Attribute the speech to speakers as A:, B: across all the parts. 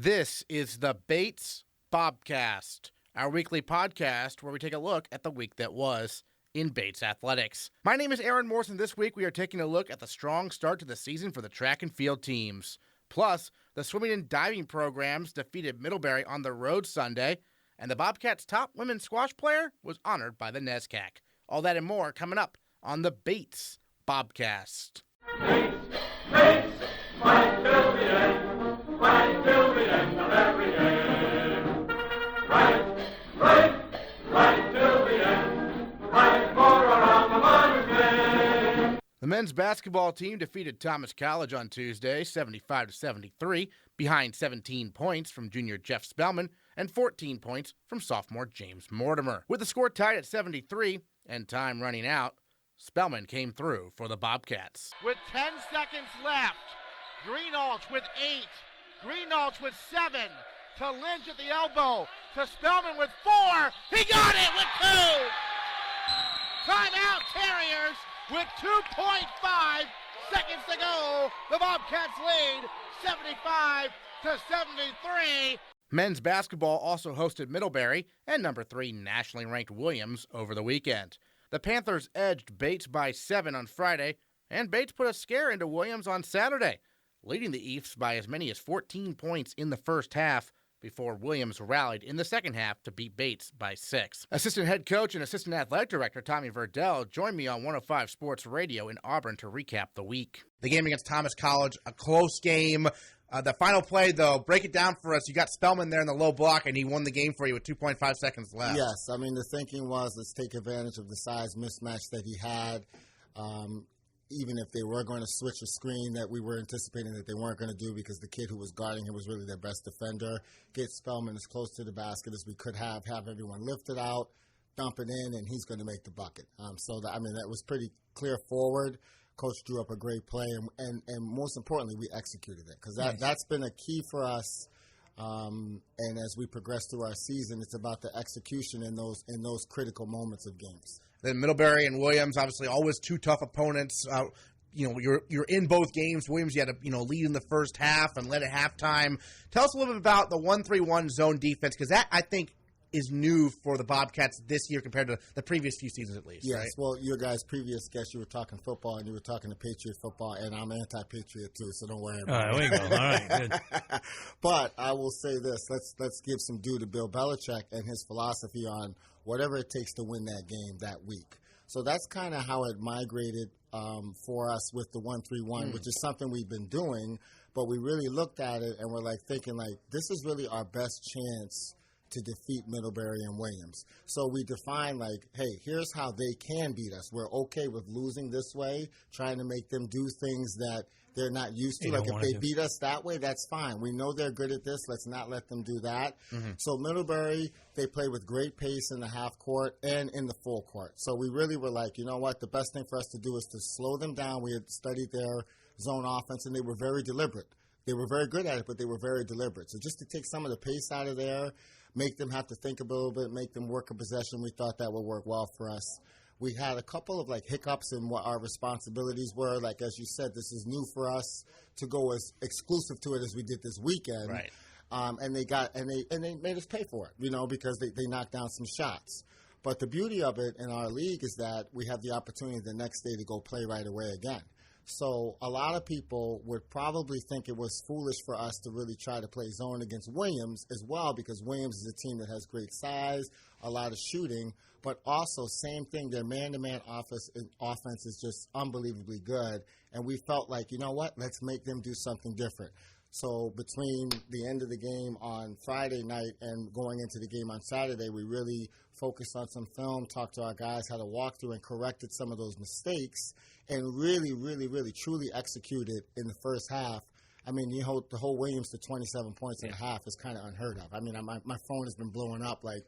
A: This is the Bates Bobcast, our weekly podcast where we take a look at the week that was in Bates athletics. My name is Aaron Morrison. This week we are taking a look at the strong start to the season for the track and field teams. Plus, the swimming and diving programs defeated Middlebury on the road Sunday, and the Bobcats' top women's squash player was honored by the NESCAC. All that and more coming up on the Bates Bobcast.
B: Bates, fight till the end, fight till the end of every game. Right till the end, fight for around the Mother's Day.
A: The men's basketball team defeated Thomas College on Tuesday, 75-73, behind 17 points from junior Jeff Spellman and 14 points from sophomore James Mortimer. With the score tied at 73 and time running out, Spellman came through for the Bobcats.
C: With 10 seconds left, Greenalch with 8, Greenalch with 7, to Lynch at the elbow, to Spellman with 4, he got it with 2! Timeout Terriers with 2.5 seconds to go. The Bobcats lead 75-73.
A: Men's basketball also hosted Middlebury and number 3 nationally ranked Williams over the weekend. The Panthers edged Bates by 7 on Friday, and Bates put a scare into Williams on Saturday, leading the Ephs by as many as 14 points in the first half before Williams rallied in the second half to beat Bates by 6. Assistant head coach and assistant athletic director Tommy Verdell joined me on 105 Sports Radio in Auburn to recap the week. The game against Thomas College, a close game. The final play, though, break it down for us. You got Spellman there in the low block, and he won the game for you with 2.5 seconds left.
D: Yes, I mean, the thinking was let's take advantage of the size mismatch that he had. Even if they were going to switch a screen that we were anticipating that they weren't going to do because the kid who was guarding him was really their best defender, get Spellman as close to the basket as we could have everyone lift it out, dump it in, and he's going to make the bucket. That was pretty clear forward. Coach drew up a great play, and most importantly, we executed it because that's been a key for us. And as we progress through our season, it's about the execution in those critical moments of games.
A: Then Middlebury and Williams, obviously, always two tough opponents. You're in both games. Williams, you had to lead in the first half and led at halftime. Tell us a little bit about the 1-3-1 zone defense because that I think is new for the Bobcats this year compared to the previous few seasons at least.
D: Yes,
A: right?
D: Well, your guys' previous guest, you were talking football and you were talking to Patriot football, and I'm anti-Patriot too, so don't worry about it.
E: All right, there we go. All right, good.
D: But I will say this: let's give some due to Bill Belichick and his philosophy on whatever it takes to win that game that week. So that's kind of how it migrated for us with the 1-3-1, which is something we've been doing, but we really looked at it and we're thinking this is really our best chance to defeat Middlebury and Williams. So we define hey, here's how they can beat us. We're okay with losing this way, trying to make them do things that they're not used to. If they beat us that way, that's fine. We know they're good at this. Let's not let them do that. Mm-hmm. So Middlebury, they play with great pace in the half court and in the full court. So we really were you know what? The best thing for us to do is to slow them down. We had studied their zone offense, and they were very deliberate. They were very good at it, but they were very deliberate. So just to take some of the pace out of there, make them have to think a little bit, make them work a possession, we thought that would work well for us. We had a couple of hiccups in what our responsibilities were. As you said, this is new for us to go as exclusive to it as we did this weekend.
A: Right.
D: And they made us pay for it, because they knocked down some shots. But the beauty of it in our league is that we have the opportunity the next day to go play right away again. So a lot of people would probably think it was foolish for us to really try to play zone against Williams as well, because Williams is a team that has great size, a lot of shooting, but also same thing, their man-to-man offense is just unbelievably good. And we felt you know what, let's make them do something different. So between the end of the game on Friday night and going into the game on Saturday, we really focused on some film, talked to our guys, had a walkthrough, and corrected some of those mistakes, and really, really, really, truly executed in the first half. I mean, the whole Williams to 27 points in a half is kind of unheard of. I mean, my phone has been blowing up what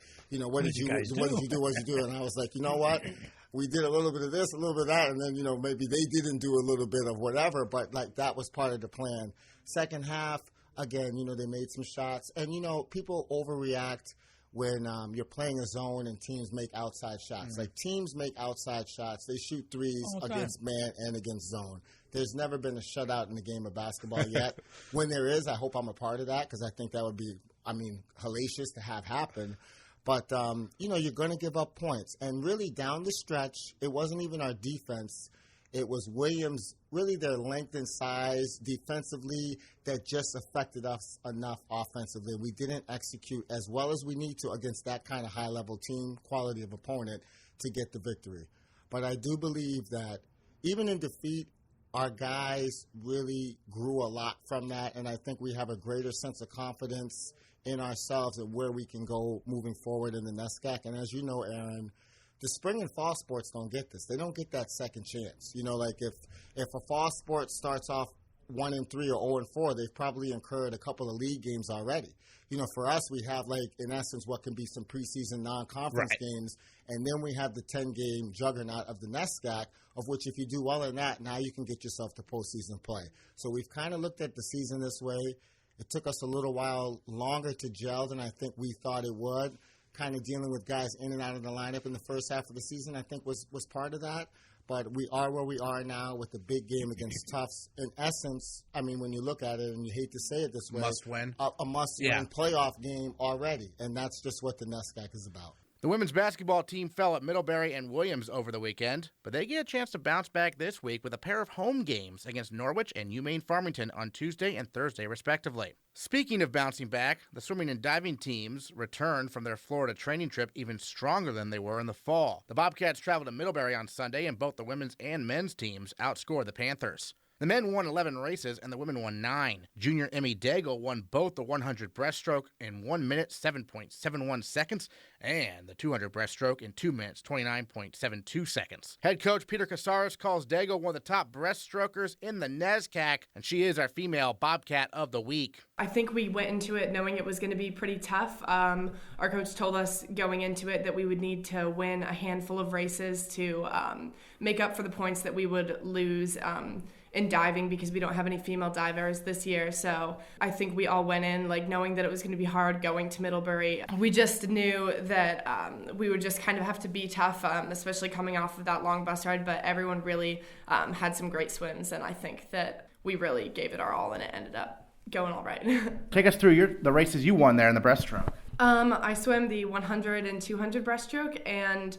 D: did you do? And I was you know what? We did a little bit of this, a little bit of that, and then, maybe they didn't do a little bit of whatever, but that was part of the plan. Second half, again, they made some shots. And, people overreact when you're playing a zone and teams make outside shots. Teams make outside shots. They shoot threes against man and against zone. There's never been a shutout in the game of basketball yet. When there is, I hope I'm a part of that because I think that would be, hellacious to have happen. But, you're going to give up points. And really, down the stretch, it wasn't even our defense. It was Williams, really their length and size defensively that just affected us enough offensively. We didn't execute as well as we need to against that kind of high-level team quality of opponent to get the victory. But I do believe that even in defeat, our guys really grew a lot from that, and I think we have a greater sense of confidence in ourselves and where we can go moving forward in the NESCAC. And as you know, Aaron, the spring and fall sports don't get this. They don't get that second chance. Like if a fall sport starts off 1-3 or 0-4, they've probably incurred a couple of league games already. For us, we have, in essence, what can be some preseason non-conference games, and then we have the 10-game juggernaut of the NESCAC, of which if you do well in that, now you can get yourself to postseason play. So we've kind of looked at the season this way. It took us a little while longer to gel than I think we thought it would. Kind of dealing with guys in and out of the lineup in the first half of the season, I think was part of that. But we are where we are now with the big game against Tufts. In essence, when you look at it, and you hate to say it this way,
A: must win.
D: A must-win playoff game already, and that's just what the NESCAC is about.
A: The women's basketball team fell at Middlebury and Williams over the weekend, but they get a chance to bounce back this week with a pair of home games against Norwich and UMaine Farmington on Tuesday and Thursday, respectively. Speaking of bouncing back, the swimming and diving teams returned from their Florida training trip even stronger than they were in the fall. The Bobcats traveled to Middlebury on Sunday, and both the women's and men's teams outscored the Panthers. The men won 11 races, and the women won 9. Junior Emmy Daigle won both the 100 breaststroke in 1 minute, 7.71 seconds, and the 200 breaststroke in 2 minutes, 29.72 seconds. Head coach Peter Casares calls Daigle one of the top breaststrokers in the NESCAC, and she is our female Bobcat of the week.
E: I think we went into it knowing it was going to be pretty tough. Our coach told us going into it that we would need to win a handful of races to make up for the points that we would lose in diving because we don't have any female divers this year. So I think we all went in knowing that it was going to be hard going to Middlebury. We just knew that we would just kind of have to be tough, especially coming off of that long bus ride. But everyone really had some great swims, and I think that we really gave it our all, and it ended up going all right.
A: Take us through the races you won there in the breaststroke.
E: I swam the 100 and 200 breaststroke, and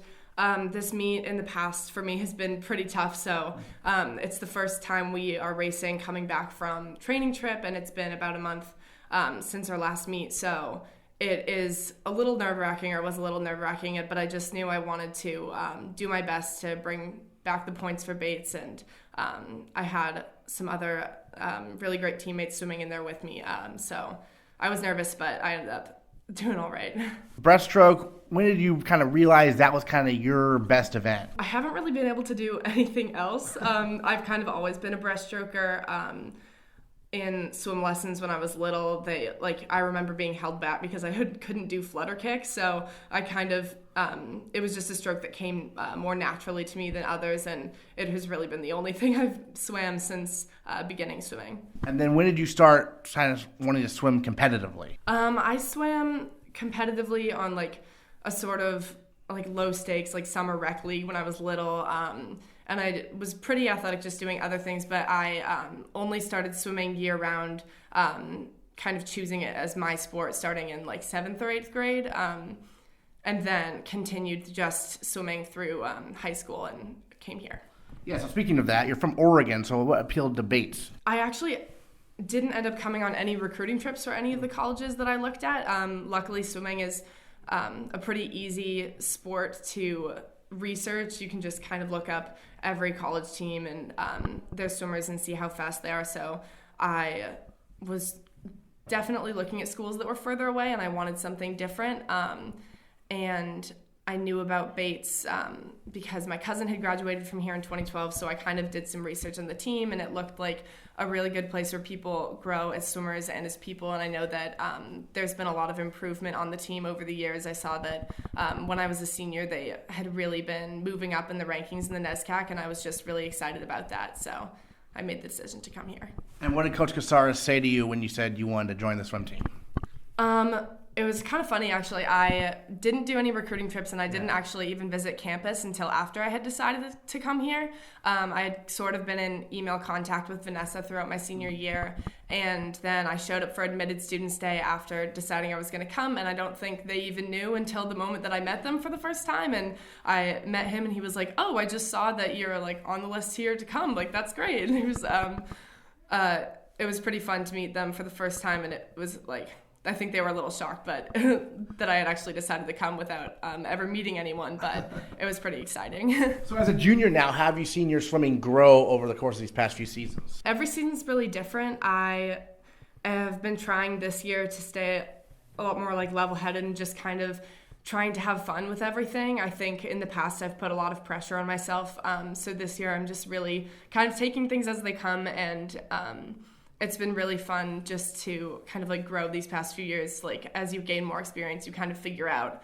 E: this meet in the past for me has been pretty tough. So it's the first time we are racing coming back from training trip, and it's been about a month since our last meet. So it is a little nerve-wracking, or was a little nerve-wracking, but I just knew I wanted to do my best to bring back the points for Bates, and I had some other really great teammates swimming in there with me. So I was nervous, but I ended up doing all right.
A: Breaststroke, when did you kind of realize that was kind of your best event?
E: I haven't really been able to do anything else. I've kind of always been a breaststroker. In swim lessons when I was little, I remember being held back because I couldn't do flutter kicks. So I kind of, it was just a stroke that came more naturally to me than others, and it has really been the only thing I've swam since beginning swimming. And
A: then when did you start kind of wanting to swim competitively?
E: I swam competitively on a sort of low stakes, summer rec league when I was little. And I was pretty athletic just doing other things, but I only started swimming year-round, kind of choosing it as my sport starting in 7th or 8th grade, and then continued just swimming through high school and came here.
A: Yeah, so speaking of that, you're from Oregon, so what appealed to Bates?
E: I actually didn't end up coming on any recruiting trips for any of the colleges that I looked at. Luckily, swimming is a pretty easy sport to research. You can just kind of look up every college team and their swimmers and see how fast they are. So I was definitely looking at schools that were further away, and I wanted something different. And I knew about Bates because my cousin had graduated from here in 2012, so I kind of did some research on the team, and it looked like a really good place where people grow as swimmers and as people. And I know that there's been a lot of improvement on the team over the years. I saw that when I was a senior, they had really been moving up in the rankings in the NESCAC, and I was just really excited about that. So I made the decision to come here.
A: And what did Coach Casares say to you when you said you wanted to join the swim team?
E: It was kind of funny, actually. I didn't do any recruiting trips, and I didn't actually even visit campus until after I had decided to come here. I had sort of been in email contact with Vanessa throughout my senior year, and then I showed up for Admitted Students Day after deciding I was going to come, and I don't think they even knew until the moment that I met them for the first time. And I met him, and he was like, "Oh, I just saw that you're like on the list here to come. Like, that's great." And it was pretty fun to meet them for the first time, and it was like, I think they were a little shocked, but that I had actually decided to come without ever meeting anyone, but it was pretty exciting.
A: So as a junior now, how have you seen your swimming grow over the course of these past few seasons?
E: Every season's really different. I have been trying this year to stay a lot more like level-headed and just kind of trying to have fun with everything. I think in the past I've put a lot of pressure on myself, so this year I'm just really kind of taking things as they come, and it's been really fun just to kind of like grow these past few years. Like, as you gain more experience, you kind of figure out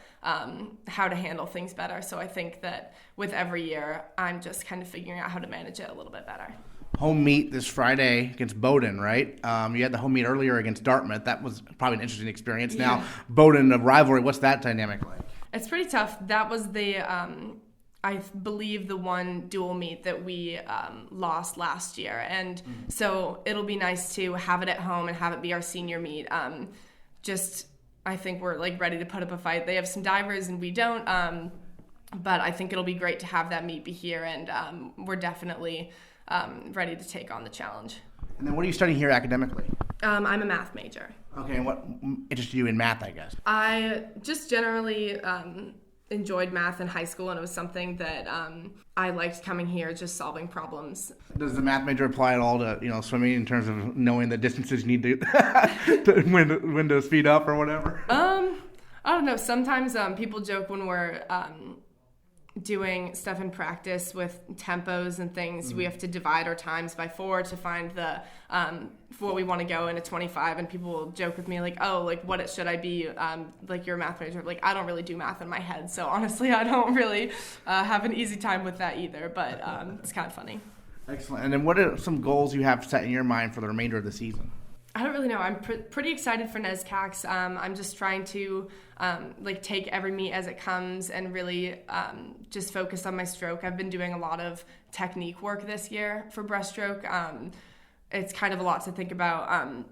E: how to handle things better. So I think that with every year, I'm just kind of figuring out how to manage it a little bit better.
A: Home meet this Friday against Bowdoin, right? You had the home meet earlier against Dartmouth. That was probably an interesting experience.
E: Yeah.
A: Now, Bowdoin, a rivalry, what's that dynamic like?
E: It's pretty tough. That was the I believe the one dual meet that we lost last year. And so it'll be nice to have it at home and have it be our senior meet. I think we're like ready to put up a fight. They have some divers and we don't. But I think it'll be great to have that meet be here. And we're definitely ready to take on the challenge.
A: And then what are you studying here academically?
E: I'm a math major.
A: Okay, and what interested you in math, I guess?
E: I just generally enjoyed math in high school, and it was something that I liked coming here, just solving problems.
A: Does the math major apply at all to swimming in terms of knowing the distances you need to, when to speed up or whatever?
E: I don't know. Sometimes people joke when we're doing stuff in practice with tempos and things, we have to divide our times by 4 to find the what we want to go in a 25, and people will joke with me like, oh, like what should I be, like you're a math major. Like, I don't really do math in my head, so honestly I don't really have an easy time with that either, but it's kind of funny.
A: Excellent. And then what are some goals you have set in your mind for the remainder of the season?
E: I don't really know. I'm pretty excited for NESCACs. I'm just trying to take every meet as it comes and really just focus on my stroke. I've been doing a lot of technique work this year for breaststroke. It's kind of a lot to think about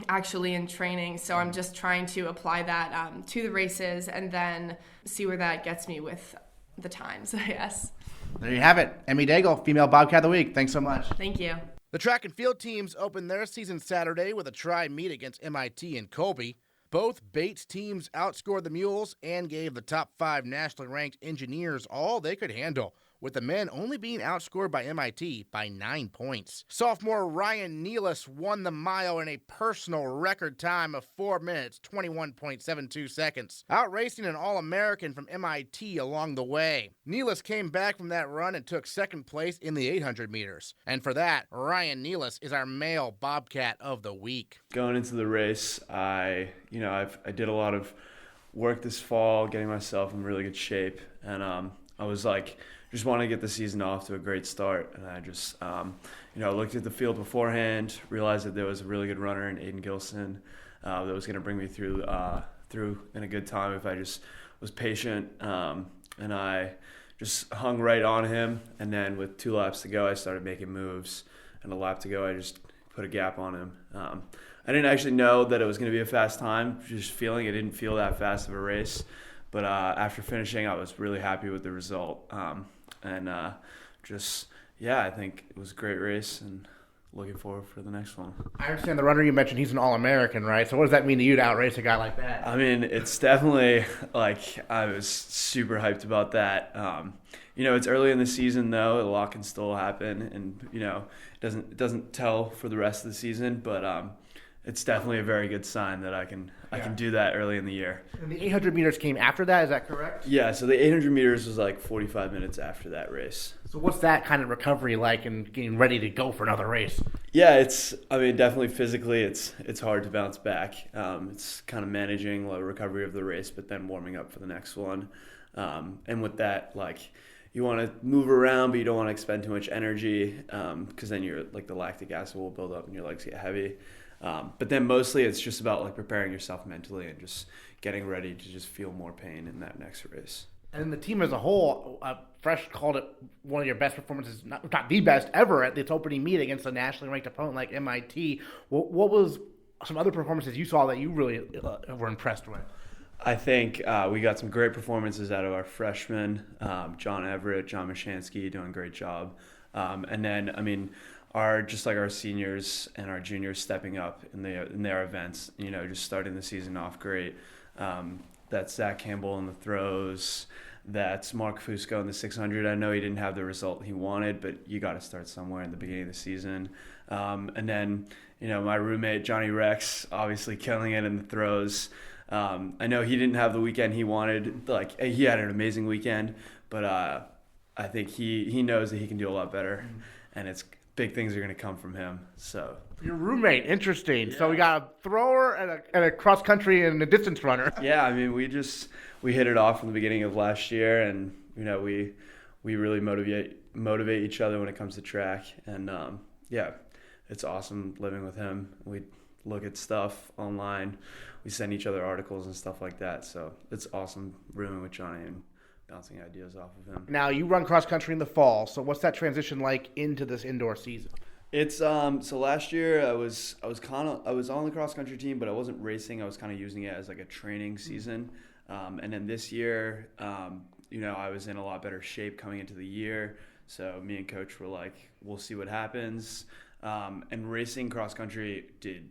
E: actually in training, so I'm just trying to apply that to the races and then see where that gets me with the times, I guess.
A: There you have it. Emmy Daigle, Female Bobcat of the Week. Thanks so much.
E: Thank you.
A: The track and field teams opened their season Saturday with a tri-meet against MIT and Colby. Both Bates teams outscored the Mules and gave the top 5 nationally ranked engineers all they could handle, with the men only being outscored by MIT by 9 points. Sophomore Ryan Nealis won the mile in a personal record time of 4 minutes, 21.72 seconds, outracing an All-American from MIT along the way. Nealis came back from that run and took second place in the 800 meters. And for that, Ryan Nealis is our male Bobcat of the week.
F: Going into the race, I did a lot of work this fall, getting myself in really good shape, and I was like, just want to get the season off to a great start. And I just, looked at the field beforehand, realized that there was a really good runner in Aiden Gilson that was going to bring me through in a good time if I just was patient. And I just hung right on him. And then with 2 laps to go, I started making moves. And a lap to go, I just put a gap on him. I didn't actually know that it was going to be a fast time, just feeling it didn't feel that fast of a race. But after finishing, I was really happy with the result. I think it was a great race and looking forward for the next one.
A: I understand the runner you mentioned, he's an All-American, right? So what does that mean to you to outrace a guy like that?
F: I mean, it's definitely, I was super hyped about that. It's early in the season, though. A lot can still happen, and, it doesn't tell for the rest of the season, but it's definitely a very good sign that I can do that early in the year.
A: And the 800 meters came after that, is that correct?
F: Yeah, so the 800 meters was like 45 minutes after that race.
A: So what's that kind of recovery like and getting ready to go for another race?
F: Yeah, definitely physically it's hard to bounce back. It's kind of managing the recovery of the race, but then warming up for the next one. And with that, you want to move around, but you don't want to expend too much energy because then the lactic acid will build up and your legs get heavy. But then mostly it's just about like preparing yourself mentally and just getting ready to just feel more pain in that next race.
A: And the team as a whole, Fresh called it one of your best performances, not the best ever, at its opening meet against a nationally ranked opponent like MIT. What was some other performances you saw that you really were impressed with?
F: I think we got some great performances out of our freshmen, John Everett, John Mashansky doing a great job. And then, I mean, our seniors and our juniors stepping up in their events, just starting the season off great. That's Zach Campbell in the throws. That's Mark Fusco in the 600. I know he didn't have the result he wanted, but you got to start somewhere in the beginning of the season. And then, my roommate, Johnny Rex, obviously killing it in the throws. I know he didn't have the weekend he wanted. Like, he had an amazing weekend, but I think he knows that he can do a lot better, and big things are going to come from him. So
A: your roommate, interesting. Yeah. So we got a thrower and a cross country and a distance runner.
F: Yeah, I mean, we hit it off from the beginning of last year, and we really motivate each other when it comes to track, and it's awesome living with him. We look at stuff online. We send each other articles and stuff like that. So it's awesome rooming with Johnny and bouncing ideas off of him.
A: Now you run cross country in the fall. So what's that transition like into this indoor season?
F: It's so last year I was on the cross country team, but I wasn't racing. I was kind of using it as like a training season. And then this year, I was in a lot better shape coming into the year. So me and coach were like, we'll see what happens. And racing cross country did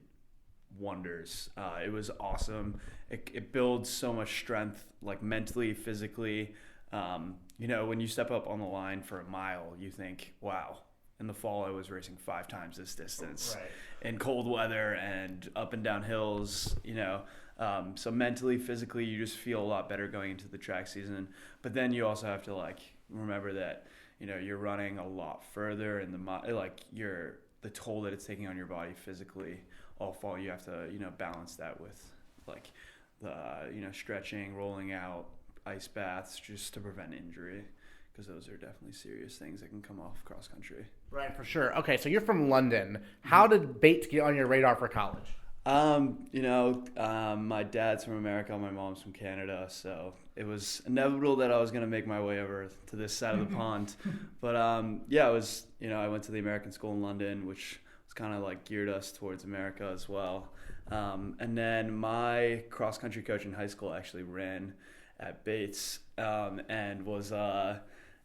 F: wonders. It was awesome. It builds so much strength, like mentally, physically. When you step up on the line for a mile, you think, wow. In the fall, I was racing 5 times this distance in cold weather and up and down hills, So mentally, physically, you just feel a lot better going into the track season. But then you also have to remember that, you're running a lot further and the toll that it's taking on your body physically all fall. You have to, balance that with the, stretching, rolling out, ice baths just to prevent injury. Because those are definitely serious things that can come off cross country.
A: Right, for sure. Okay, so you're from London. How did Bates get on your radar for college?
F: My dad's from America, my mom's from Canada, so it was inevitable that I was going to make my way over to this side of the pond. But I went to the American school in London, which was kind of geared us towards America as well. And then my cross country coach in high school actually ran at Bates, and was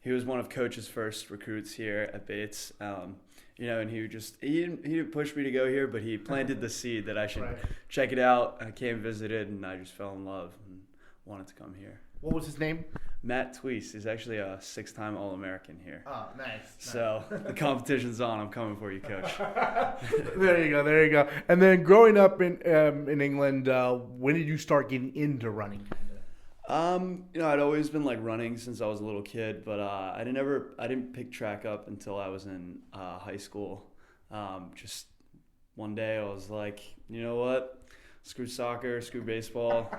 F: he was one of Coach's first recruits here at Bates. And he didn't push me to go here, but he planted the seed that I should check it out. I came, visited, and I just fell in love and wanted to come here.
A: What was his name?
F: Matt Tweese. He's actually a 6-time All-American here.
A: Oh, nice.
F: So the competition's on. I'm coming for you, Coach.
A: There you go. And then growing up in England, when did you start getting into running?
F: I'd always been running since I was a little kid, but I didn't pick track up until I was in high school. Just one day I was like, you know what? Screw soccer, screw baseball.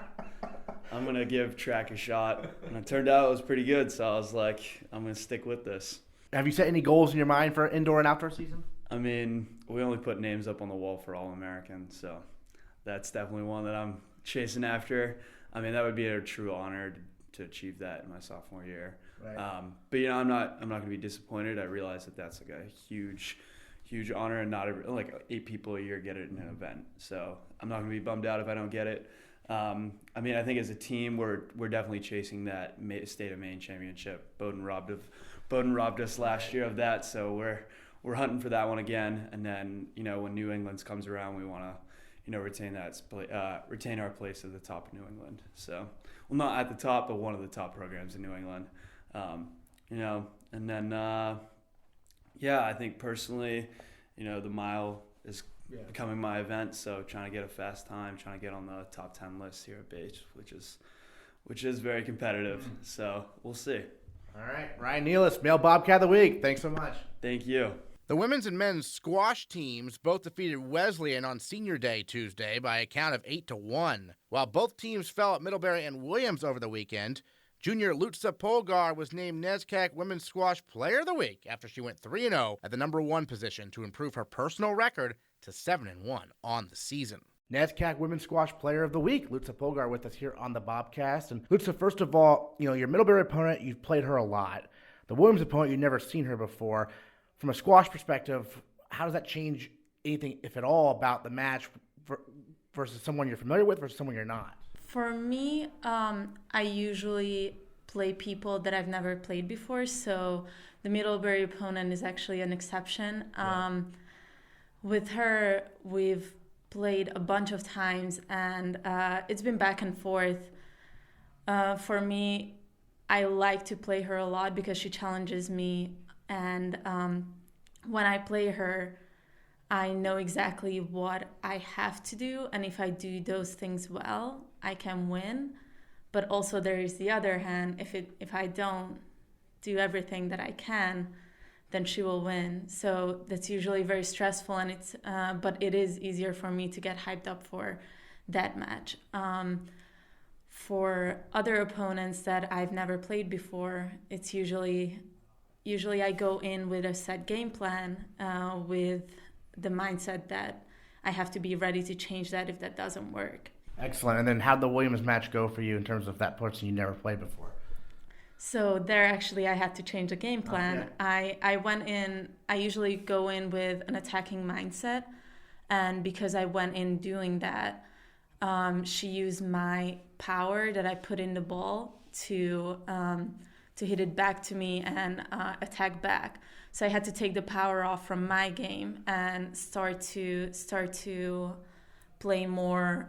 F: I'm going to give track a shot. And it turned out it was pretty good, so I was like, I'm going to stick with this.
A: Have you set any goals in your mind for indoor and outdoor season?
F: I mean, we only put names up on the wall for All-American, so that's definitely one that I'm chasing after. I mean, that would be a true honor to achieve that in my sophomore year. Right. But I'm not going to be disappointed. I realize that that's a huge honor, and not 8 people a year get it in an event. So I'm not going to be bummed out if I don't get it. I think as a team, we're definitely chasing that state of Maine championship. Bowdoin robbed us last year of that, so we're hunting for that one again. And then when New England's comes around, we want to retain our place at the top of New England. So, well, not at the top, but one of the top programs in New England. And then, I think personally, the mile is becoming my event. So trying to get a fast time, trying to get on the top 10 list here at Bates, which is very competitive. So we'll see.
A: All right. Ryan Nealis, Male Bobcat of the Week. Thanks so much.
F: Thank you.
A: The women's and men's squash teams both defeated Wesleyan on Senior Day Tuesday by a count of 8-1. While both teams fell at Middlebury and Williams over the weekend, Junior Luca Polgár was named NESCAC Women's Squash Player of the Week after she went 3-0 at the number 1 position to improve her personal record to 7-1 on the season. NESCAC Women's Squash Player of the Week, Luca Polgár, with us here on the Bobcast. And Luca, first of all, your Middlebury opponent, you've played her a lot. The Williams opponent, you've never seen her before. From a squash perspective, how does that change anything, if at all, about the match versus someone you're familiar with versus someone you're not?
G: For me, I usually play people that I've never played before, so the Middlebury opponent is actually an exception.
A: Right.
G: With her, we've played a bunch of times, and it's been back and forth. For me, I like to play her a lot because she challenges me, and when I play her, I know exactly what I have to do, and if I do those things well, I can win. But also there is the other hand, if I don't do everything that I can, then she will win. So that's usually very stressful, and but it is easier for me to get hyped up for that match. For other opponents that I've never played before, it's usually I go in with a set game plan, with the mindset that I have to be ready to change that if that doesn't work.
A: Excellent. And then how'd the Williams match go for you in terms of that person you never played before?
G: So there actually I had to change the game plan. Okay. I went in, I usually go in with an attacking mindset, and because I went in doing that, she used my power that I put in the ball to hit it back to me and attack back. So I had to take the power off from my game and start to play more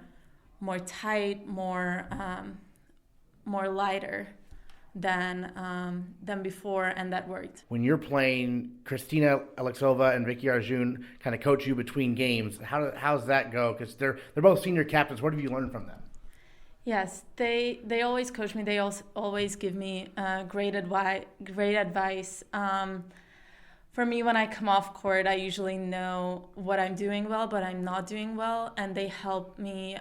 G: tight, more lighter than before, and that worked.
A: When you're playing, Kristina Alexova and Vicky Arjun kind of coach you between games. How's that go? Because they're both senior captains. What have you learned from them?
G: Yes, they always coach me. They also always give me great advice. For me, when I come off court, I usually know what I'm doing well, but I'm not doing well, and they help me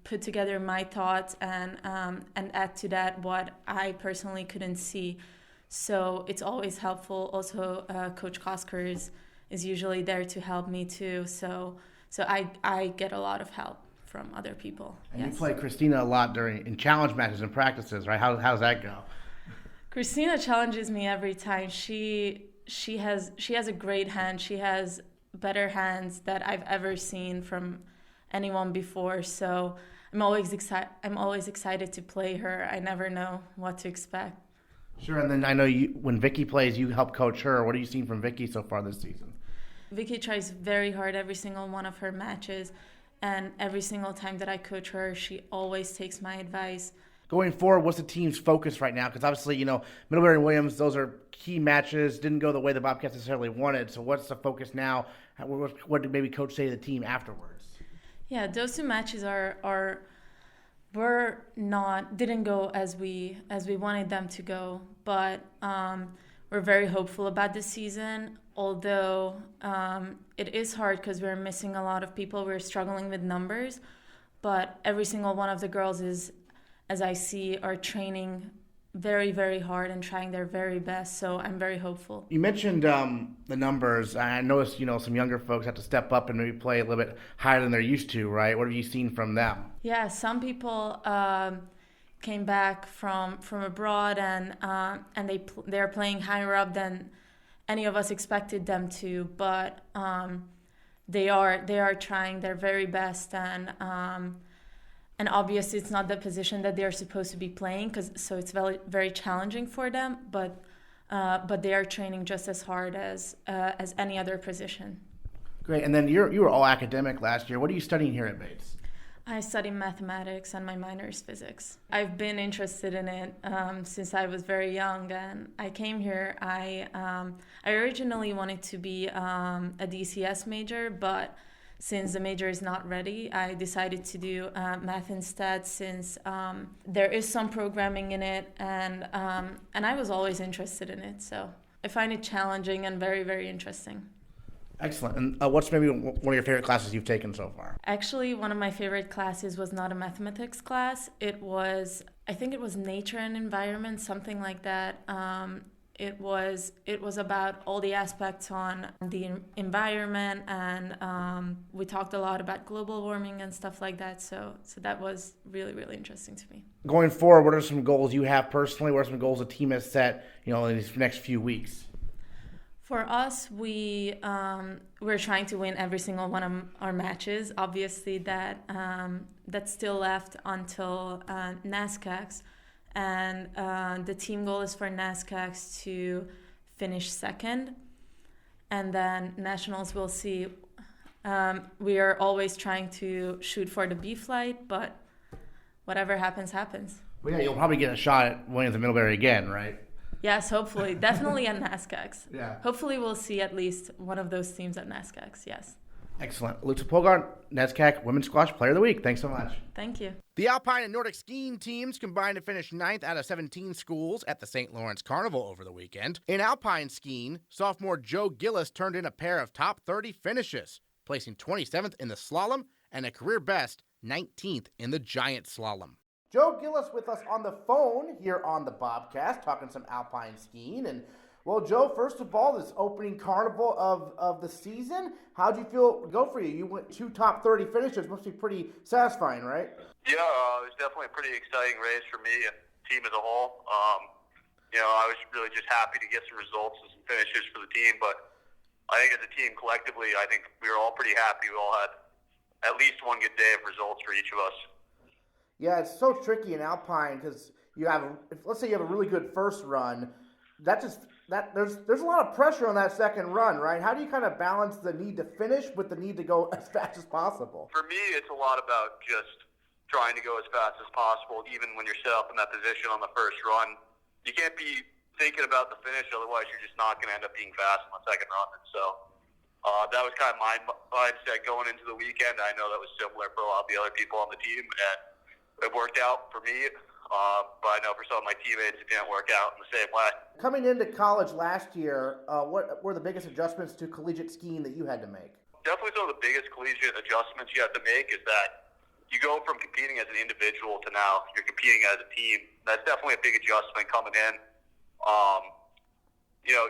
G: put together my thoughts and add to that what I personally couldn't see. So it's always helpful. Also, Coach Kosker is usually there to help me too. So I get a lot of help from other people.
A: And
G: yes.
A: You play Kristina a lot in challenge matches and practices, right? How's that go?
G: Kristina challenges me every time. She has a great hand. She has better hands that I've ever seen from anyone before. So I'm always excited to play her. I never know what to expect.
A: Sure, and then I know when Vicky plays, you help coach her. What have you seen from Vicky so far this season?
G: Vicky tries very hard every single one of her matches, and every single time that I coach her, she always takes my advice.
A: Going forward, what's the team's focus right now? Because obviously, Middlebury and Williams, those are key matches. Didn't go the way the Bobcats necessarily wanted. So what's the focus now? What did maybe Coach say to the team afterwards?
G: Yeah, those two matches didn't go as we wanted them to go. But we're very hopeful about this season. Although it is hard because we're missing a lot of people. We're struggling with numbers. But every single one of the girls as I see, are training very, very hard and trying their very best. So I'm very hopeful.
A: You mentioned the numbers. I noticed, some younger folks have to step up and maybe play a little bit higher than they're used to, right? What have you seen from them?
G: Yeah, some people came back from abroad and they're playing higher up than any of us expected them to. But they are trying their very best, and obviously, it's not the position that they're supposed to be playing, so it's very, very challenging for them. But they are training just as hard as any other position.
A: Great. And then you were all academic last year. What are you studying here at Bates?
G: I study mathematics, and my minor is physics. I've been interested in it since I was very young, and I came here. I originally wanted to be a DCS major, but since the major is not ready, I decided to do math instead, since there is some programming in it, and I was always interested in it. So I find it challenging and very, very interesting.
A: Excellent. And what's maybe one of your favorite classes you've taken so far?
G: Actually, one of my favorite classes was not a mathematics class. It was I think it was nature and environment, something like that. It was about all the aspects on the environment, and we talked a lot about global warming and stuff like that. So that was really, really interesting to me.
A: Going forward, what are some goals you have personally? What are some goals the team has set, in these next few weeks?
G: For us, we're trying to win every single one of our matches. Obviously, that's still left until NESCACs. And the team goal is for NESCACs to finish second. And then nationals, we'll see. We are always trying to shoot for the B flight, but whatever happens, happens.
A: Well, yeah, you'll probably get a shot at winning the Middlebury again, right?
G: Yes, hopefully. Definitely at NESCACs.
A: Yeah.
G: Hopefully we'll see at least one of those teams at NESCACs, yes.
A: Excellent. Luca Polgár, NESCAC Women's Squash Player of the Week. Thanks so much.
G: Thank you.
A: The Alpine and Nordic skiing teams combined to finish 9th out of 17 schools at the St. Lawrence Carnival over the weekend. In Alpine skiing, sophomore Joe Gillis turned in a pair of top 30 finishes, placing 27th in the slalom and a career best 19th in the giant slalom. Joe Gillis with us on the phone here on the Bobcast, talking some Alpine skiing. And, well, Joe, first of all, this opening carnival of the season, how'd you feel go for you? You went 2 top 30 finishes. Must be pretty satisfying, right?
H: Yeah, it was definitely a pretty exciting race for me and the team as a whole. I was really just happy to get some results and some finishes for the team. But I think as a team collectively, I think we were all pretty happy. We all had at least one good day of results for each of us.
A: Yeah, it's so tricky in Alpine because let's say you have a really good first run. There's a lot of pressure on that second run, right? How do you kind of balance the need to finish with the need to go as fast as possible?
H: For me, it's a lot about just trying to go as fast as possible, even when you're set up in that position on the first run. You can't be thinking about the finish, otherwise you're just not going to end up being fast on the second run. And so that was kind of my mindset going into the weekend. I know that was similar for a lot of the other people on the team, and it worked out for me. But I know for some of my teammates, it didn't work out in the same way.
A: Coming into college last year, what were the biggest adjustments to collegiate skiing that you had to make?
H: Definitely some of the biggest collegiate adjustments you have to make is that you go from competing as an individual to now you're competing as a team. That's definitely a big adjustment coming in.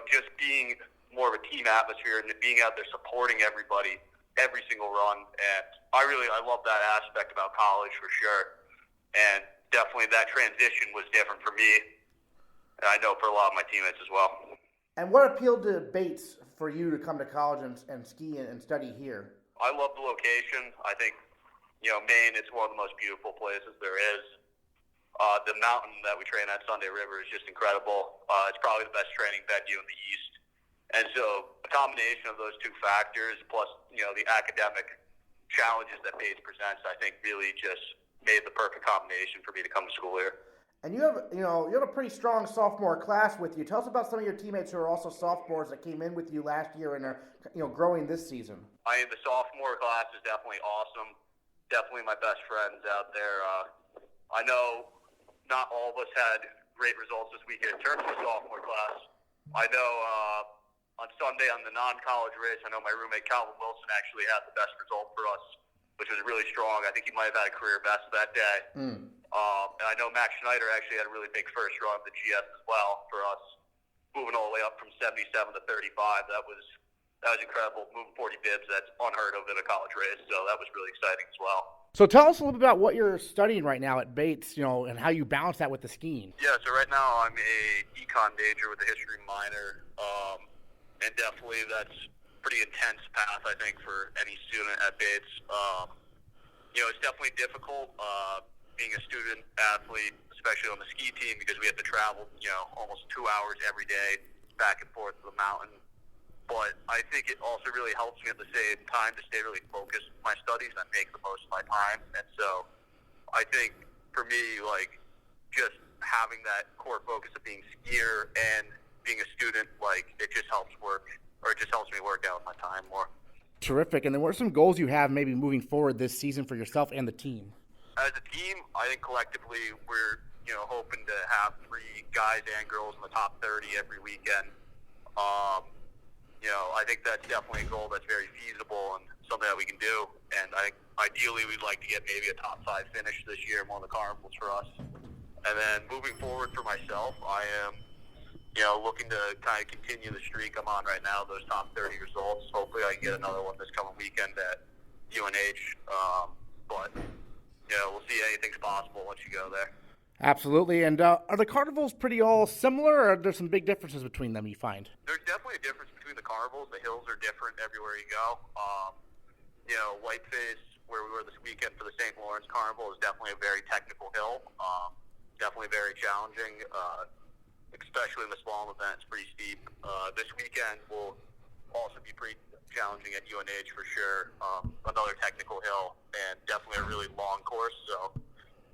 H: Just being more of a team atmosphere and being out there supporting everybody every single run. And I love that aspect about college for sure. And definitely that transition was different for me, and I know for a lot of my teammates as well.
A: And what appealed to Bates for you to come to college and ski and study here?
H: I love the location. I think, Maine is one of the most beautiful places there is. The mountain that we train at, Sunday River, is just incredible. It's probably the best training venue in the East. And so a combination of those two factors, plus, the academic challenges that Bates presents, I think really just made the perfect combination for me to come to school here.
A: And you have a pretty strong sophomore class with you. Tell us about some of your teammates who are also sophomores that came in with you last year and are, growing this season.
H: The sophomore class is definitely awesome. Definitely my best friends out there. I know not all of us had great results this weekend in terms of the sophomore class. I know on Sunday on the non-college race, I know my roommate Calvin Wilson actually had the best result for us, which was really strong. I think he might have had a career best that day. And I know Max Schneider actually had a really big first run of the GS as well for us, moving all the way up from 77 to 35. That was incredible. Moving 40 bibs, that's unheard of in a college race, so that was really exciting as well.
A: So tell us a little bit about what you're studying right now at Bates, and how you balance that with the skiing.
H: Yeah, so right now I'm a econ major with a history minor, and definitely that's pretty intense path, I think, for any student at Bates. It's definitely difficult being a student athlete, especially on the ski team, because we have to travel, almost 2 hours every day back and forth to the mountain. But I think it also really helps me at the same time to stay really focused with my studies and make the most of my time. And so I think for me, just having that core focus of being a skier and being a student, it just helps me work out my time more.
A: Terrific. And then what are some goals you have maybe moving forward this season for yourself and the team?
H: As a team, I think collectively we're, hoping to have 3 guys and girls in the top 30 every weekend. I think that's definitely a goal that's very feasible and something that we can do. And I think ideally we'd like to get maybe a top 5 finish this year in one of the carnivals for us. And then moving forward for myself, I am, looking to kind of continue the streak I'm on right now, those top 30 results. Hopefully I can get another one this coming weekend at UNH. But, we'll see. Anything's possible once you go there.
A: Absolutely. And are the carnivals pretty all similar, or are there some big differences between them you find?
H: There's definitely a difference between the carnivals. The hills are different everywhere you go. Whiteface, where we were this weekend for the St. Lawrence Carnival, is definitely a very technical hill. Definitely very challenging, especially in the slalom event. It's pretty steep. This weekend will also be pretty challenging at UNH for sure. Another technical hill and definitely a really long course. So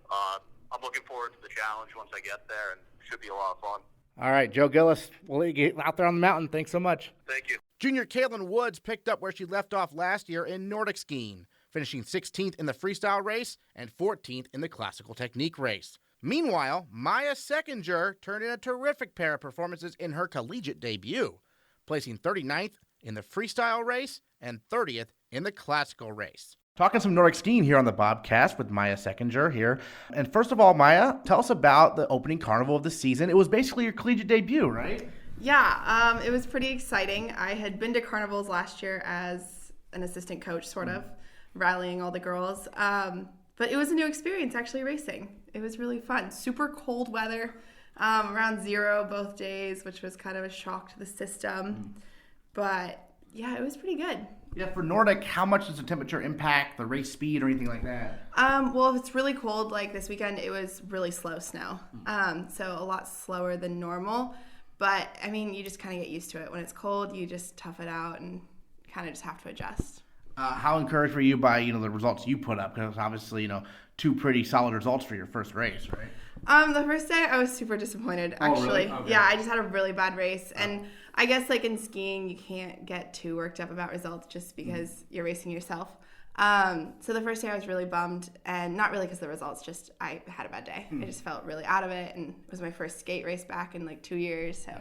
H: I'm looking forward to the challenge once I get there, and it should be a lot of fun. All
A: right, Joe Gillis, we'll get out there on the mountain. Thanks so much.
H: Thank you.
A: Junior Kaylin Woods picked up where she left off last year in Nordic skiing, finishing 16th in the freestyle race and 14th in the classical technique race. Meanwhile, Maya Seckinger turned in a terrific pair of performances in her collegiate debut, placing 39th in the freestyle race and 30th in the classical race. Talking some Nordic skiing here on the Bobcast with Maya Seckinger here. And first of all, Maya, tell us about the opening carnival of the season. It was basically your collegiate debut, right?
E: Yeah, it was pretty exciting. I had been to carnivals last year as an assistant coach, sort of, rallying all the girls. But it was a new experience actually racing. It was really fun. Super cold weather, around 0 both days, which was kind of a shock to the system. But yeah, it was pretty good.
A: Yeah, for Nordic, how much does the temperature impact the race speed or anything like that?
E: Well, if it's really cold, like this weekend, it was really slow snow. So a lot slower than normal. But, I mean, you just kind of get used to it. When it's cold, you just tough it out and kind of just have to adjust.
A: How encouraged were you by, the results you put up? Because obviously, 2 pretty solid results for your first race, right?
E: The first day, I was super disappointed, actually.
A: Really? Okay.
E: Yeah, I just had a really bad race. And I guess, like, in skiing, you can't get too worked up about results just because you're racing yourself. So the first day, I was really bummed. And not really because of the results, just I had a bad day. I just felt really out of it. And it was my first skate race back in, 2 years. So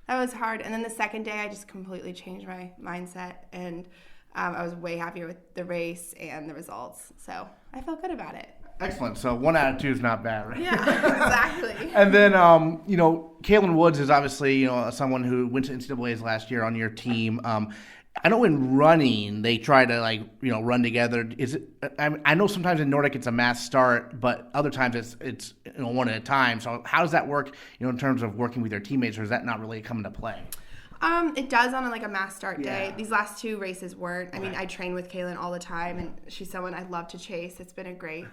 E: that was hard. And then the second day, I just completely changed my mindset. And I was way happier with the race and the results. So I felt good about it.
A: Excellent. So 1 out of 2 is not bad, right?
E: Yeah, exactly.
A: And then, Kaylin Woods is obviously, someone who went to NCAAs last year on your team. I know in running, they try to, run together. Is it? I know sometimes in Nordic it's a mass start, but other times it's one at a time. So how does that work, in terms of working with your teammates, or is that not really come into play?
E: It does on a mass start day. These last 2 races weren't. I mean, I train with Kaylin all the time, and she's someone I love to chase. It's been a great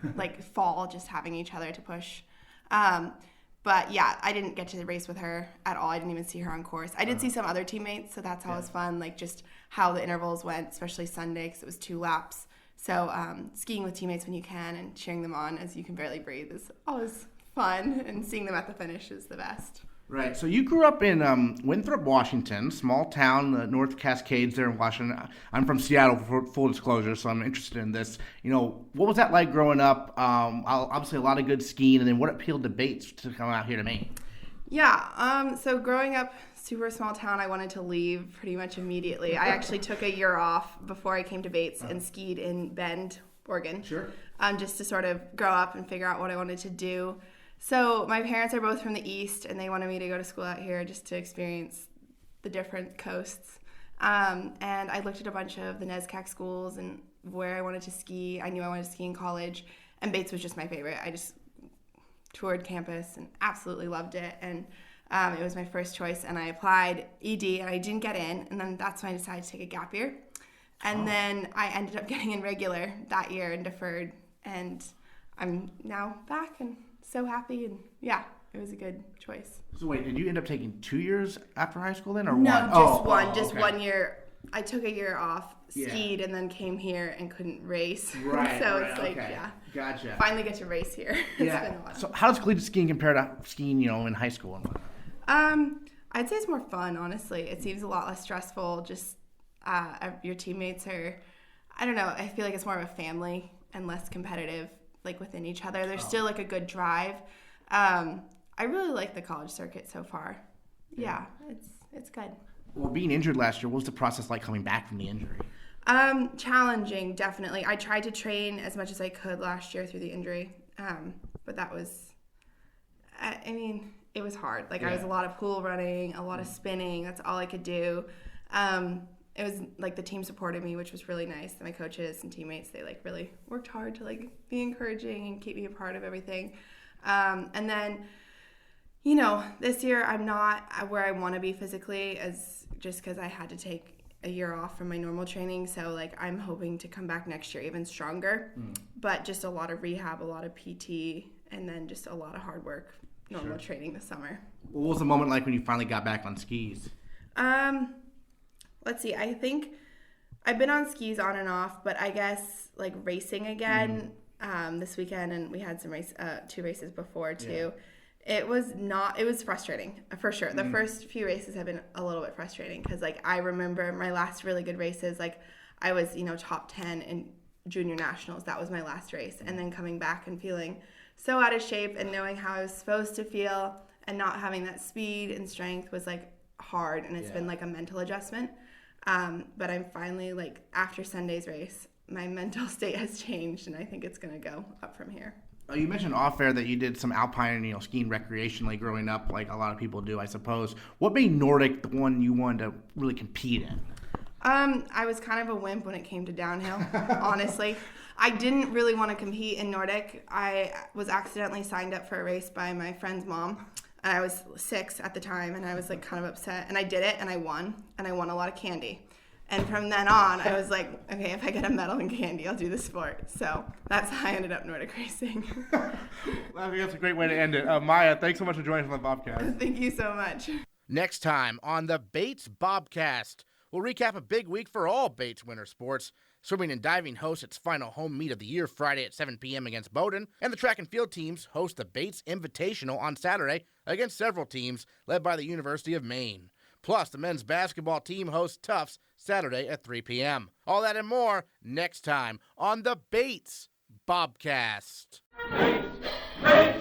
E: fall just having each other to push. But yeah, I didn't get to race with her at all. I didn't even see her on course. I did see some other teammates, so that's always fun. Just how the intervals went, especially Sunday, because it was 2 laps. So skiing with teammates when you can and cheering them on as you can barely breathe is always fun, and seeing them at the finish is the best.
A: Right. So you grew up in Winthrop, Washington, small town, the North Cascades there in Washington. I'm from Seattle, for full disclosure, so I'm interested in this. What was that like growing up? Obviously a lot of good skiing, and then what appealed to Bates to come out here to Maine?
E: Yeah. So growing up, super small town, I wanted to leave pretty much immediately. I actually took a year off before I came to Bates and skied in Bend, Oregon.
A: Sure.
E: Just to sort of grow up and figure out what I wanted to do. So my parents are both from the East, and they wanted me to go to school out here just to experience the different coasts. And I looked at a bunch of the NESCAC schools and where I wanted to ski. I knew I wanted to ski in college, and Bates was just my favorite. I just toured campus and absolutely loved it. And it was my first choice, and I applied ED, and I didn't get in. And then that's when I decided to take a gap year. And then I ended up getting in regular that year and deferred. And I'm now back and so happy, and yeah, it was a good choice.
A: So wait, did you end up taking 2 years after high school then, or
E: no,
A: one?
E: Just 1 year. I took a year off, skied, and then came here and couldn't race.
A: Right.
E: So
A: right,
E: it's
A: yeah. Gotcha.
E: Finally get to race here. It's been a while.
A: So how does collegiate skiing compare to skiing, in high school?
E: I'd say it's more fun, honestly. It seems a lot less stressful. Just your teammates are, I don't know, I feel like it's more of a family and less competitive. Within each other. There's still a good drive. I really like the college circuit so far. Yeah, it's good.
A: Well, being injured last year, what was the process like coming back from the injury?
E: Challenging, definitely. I tried to train as much as I could last year through the injury, but that was I mean, it was hard. Like, I was a lot of pool running, a lot of spinning. That's all I could do. It was, like, the team supported me, which was really nice. My coaches and teammates, they, like, really worked hard to, like, be encouraging and keep me a part of everything. And then, you know, this year I'm not where I want to be physically, just because I had to take a year off from my normal training. So, like, I'm hoping to come back next year even stronger. But just a lot of rehab, a lot of PT, and then just a lot of hard work, normal training this summer.
A: What was the moment like when you finally got back on skis?
E: Let's see. I think I've been on skis on and off, but I guess, like, racing again this weekend, and we had some 2 races before too. It was frustrating for sure. The first few races have been a little bit frustrating because, like, I remember my last really good races, like, I was, you know, top 10 in junior nationals. That was my last race. And then coming back and feeling so out of shape and knowing how I was supposed to feel and not having that speed and strength was, like, hard. And it's been, like, a mental adjustment. But I'm finally, like, after Sunday's race, my mental state has changed, and I think it's going to go up from here.
A: You mentioned off-air that you did some Alpine, you know, skiing recreationally growing up, like a lot of people do, I suppose. What made Nordic the one you wanted to really compete in?
E: I was kind of a wimp when it came to downhill, honestly. I didn't really want to compete in Nordic. I was accidentally signed up for a race by my friend's mom, and I was 6 at the time, and I was, like, kind of upset. And I did it, and I won a lot of candy. And from then on, I was like, okay, if I get a medal in candy, I'll do the sport. So that's how I ended up Nordic racing.
A: I think that's a great way to end it. Maya, thanks so much for joining us on the Bobcast.
E: Thank you so much.
A: Next time on the Bates Bobcast, we'll recap a big week for all Bates winter sports. Swimming and diving hosts its final home meet of the year Friday at 7 p.m. against Bowdoin, and the track and field teams host the Bates Invitational on Saturday against several teams led by the University of Maine. Plus, the men's basketball team hosts Tufts Saturday at 3 p.m. All that and more next time on the Bates Bobcast.
B: Bates, Bates.